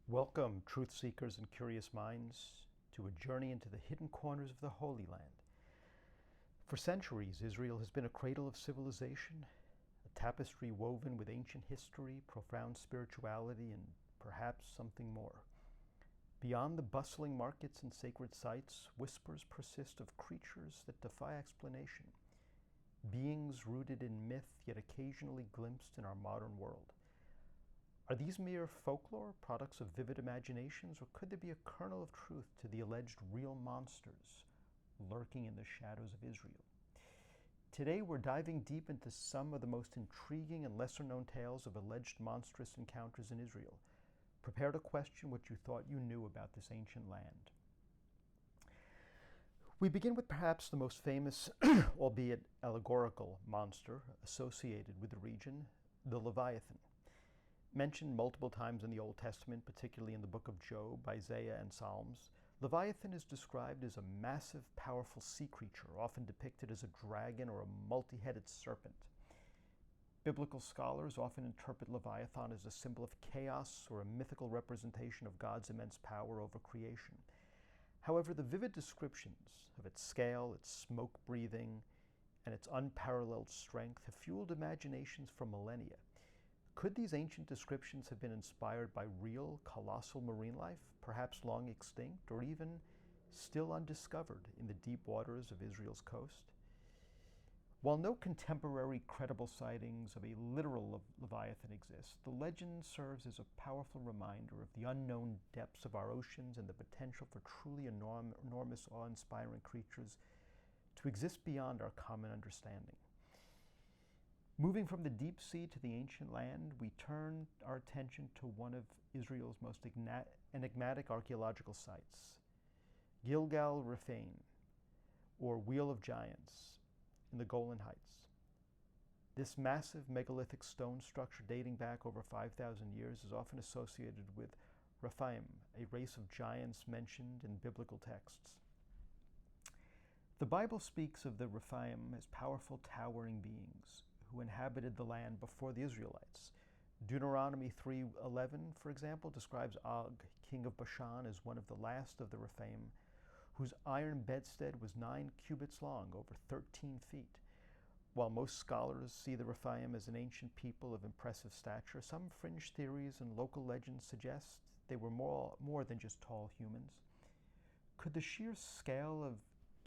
Welcome, truth seekers and curious minds, to a journey into the hidden corners of the Holy Land. For centuries, Israel has been a cradle of civilization, a tapestry woven with ancient history, profound spirituality, and perhaps something more. Beyond the bustling markets and sacred sites, whispers persist of creatures that defy explanation, beings rooted in myth yet occasionally glimpsed in our modern world. Are these mere folklore, products of vivid imaginations, or could there be a kernel of truth to the alleged real monsters lurking in the shadows of Israel? Today we're diving deep into some of the most intriguing and lesser-known tales of alleged monstrous encounters in Israel. Prepare to question what you thought you knew about this ancient land. We begin with perhaps the most famous, albeit allegorical, monster associated with the region, the Leviathan. Mentioned multiple times in the Old Testament, particularly in the book of Job, Isaiah, and Psalms, Leviathan is described as a massive, powerful sea creature, often depicted as a dragon or a multi-headed serpent. Biblical scholars often interpret Leviathan as a symbol of chaos or a mythical representation of God's immense power over creation. However, the vivid descriptions of its scale, its smoke-breathing, and its unparalleled strength have fueled imaginations for millennia. Could these ancient descriptions have been inspired by real, colossal marine life, perhaps long extinct, or even still undiscovered in the deep waters of Israel's coast? While no contemporary credible sightings of a literal Leviathan exist, the legend serves as a powerful reminder of the unknown depths of our oceans and the potential for truly enormous, awe-inspiring creatures to exist beyond our common understanding. Moving from the deep sea to the ancient land, we turn our attention to one of Israel's most enigmatic archaeological sites, Gilgal Rephaim, or Wheel of Giants, in the Golan Heights. This massive megalithic stone structure dating back over 5,000 years is often associated with Rephaim, a race of giants mentioned in biblical texts. The Bible speaks of the Rephaim as powerful, towering beings who inhabited the land before the Israelites. Deuteronomy 3:11, for example, describes Og, king of Bashan, as one of the last of the Rephaim, whose iron bedstead was 9 cubits long, over 13 feet. While most scholars see the Rephaim as an ancient people of impressive stature, some fringe theories and local legends suggest they were more than just tall humans. Could the sheer scale of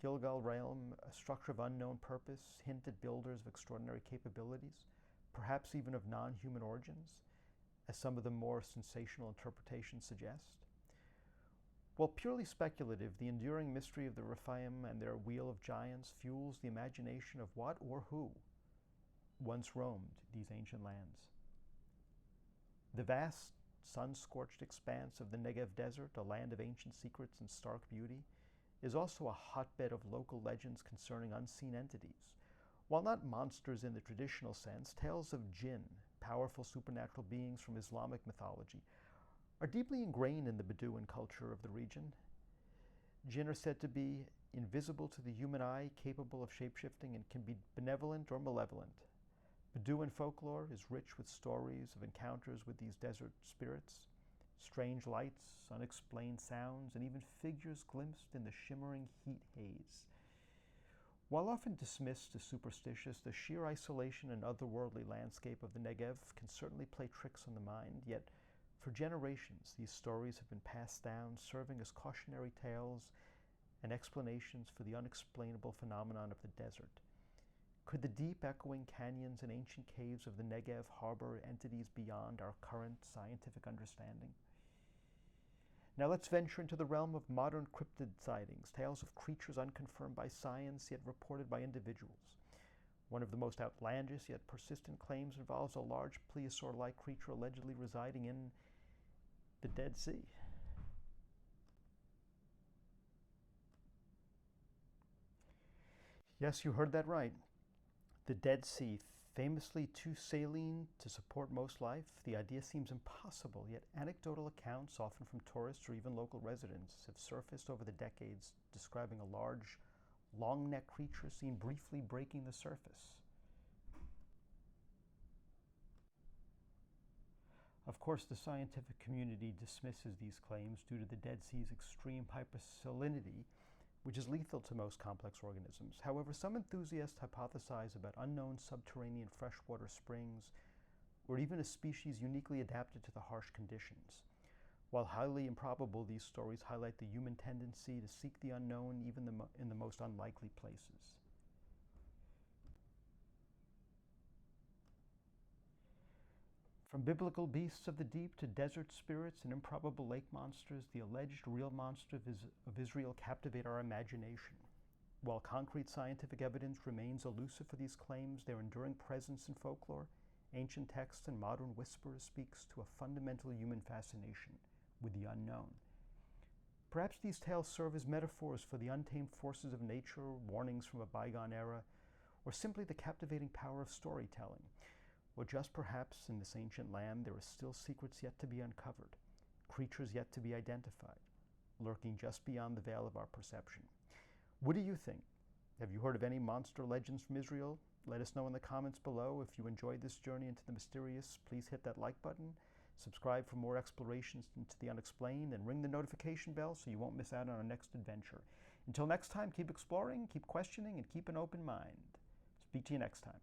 Gilgal realm, a structure of unknown purpose, hint at builders of extraordinary capabilities, perhaps even of non-human origins, as some of the more sensational interpretations suggest? While purely speculative, the enduring mystery of the Rephaim and their wheel of giants fuels the imagination of what or who once roamed these ancient lands. The vast, sun-scorched expanse of the Negev Desert, a land of ancient secrets and stark beauty, is also a hotbed of local legends concerning unseen entities. While not monsters in the traditional sense, tales of jinn, powerful supernatural beings from Islamic mythology, are deeply ingrained in the Bedouin culture of the region. Jinn are said to be invisible to the human eye, capable of shapeshifting, and can be benevolent or malevolent. Bedouin folklore is rich with stories of encounters with these desert spirits, strange lights, unexplained sounds, and even figures glimpsed in the shimmering heat haze. While often dismissed as superstitious, the sheer isolation and otherworldly landscape of the Negev can certainly play tricks on the mind, yet for generations these stories have been passed down, serving as cautionary tales and explanations for the unexplainable phenomenon of the desert. Could the deep echoing canyons and ancient caves of the Negev harbor entities beyond our current scientific understanding? Now let's venture into the realm of modern cryptid sightings, tales of creatures unconfirmed by science yet reported by individuals. One of the most outlandish yet persistent claims involves a large plesiosaur-like creature allegedly residing in the Dead Sea. Yes, you heard that right. The Dead Sea, famously too saline to support most life, the idea seems impossible, yet anecdotal accounts, often from tourists or even local residents, have surfaced over the decades describing a large, long-necked creature seen briefly breaking the surface. Of course, the scientific community dismisses these claims due to the Dead Sea's extreme hypersalinity, which is lethal to most complex organisms. However, some enthusiasts hypothesize about unknown subterranean freshwater springs, or even a species uniquely adapted to the harsh conditions. While highly improbable, these stories highlight the human tendency to seek the unknown even in the most unlikely places. From biblical beasts of the deep to desert spirits and improbable lake monsters, the alleged real monster of Israel captivate our imagination. While concrete scientific evidence remains elusive for these claims, their enduring presence in folklore, ancient texts, and modern whispers speaks to a fundamental human fascination with the unknown. Perhaps these tales serve as metaphors for the untamed forces of nature, warnings from a bygone era, or simply the captivating power of storytelling. Or just perhaps in this ancient land there are still secrets yet to be uncovered, creatures yet to be identified, lurking just beyond the veil of our perception. What do you think? Have you heard of any monster legends from Israel? Let us know in the comments below. If you enjoyed this journey into the mysterious, please hit that like button, subscribe for more explorations into the unexplained, and ring the notification bell so you won't miss out on our next adventure. Until next time, keep exploring, keep questioning, and keep an open mind. Speak to you next time.